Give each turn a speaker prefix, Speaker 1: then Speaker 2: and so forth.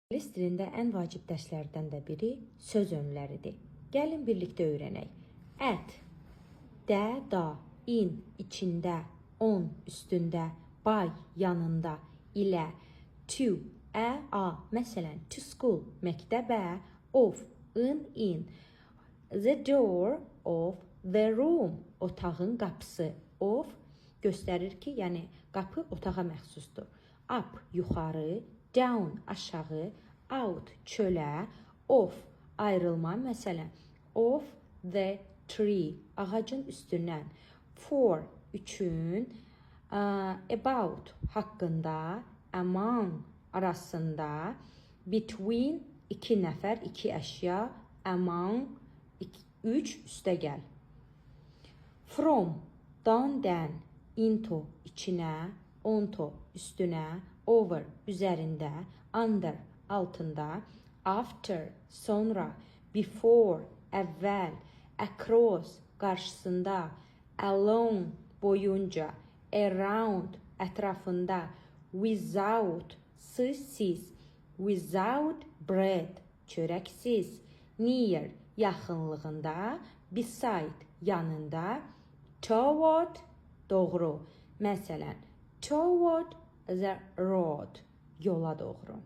Speaker 1: İngilis dilində ən vacib dərslərdən də biri söz önləridir. Gəlin birlikdə öyrənək. At, də, da, in, içində, on, üstündə, by, yanında, ilə, to, a, məsələn, to school, məktəbə, of, in, the door of the room, otağın qapısı, of, göstərir ki, yəni qapı otağa məxsusdur. Up, yuxarı, down, aşağı, out, çölə, off, ayrılma, məsələn, off the tree, ağacın üstündən, for, üçün, about, haqqında, among, arasında, between, iki nəfər, iki əşya, among, üç, üstəgəl. From, dan, into, içinə, onto, üstünə, over, üzərində, under, altında, after, sonra, before, əvvəl, across, qarşısında, along, boyunca, around, ətrafında, without, siz, without bread, çörəksiz, near, yaxınlığında, beside, yanında, toward, doğru. Məsələn, toward the road, yola doğru.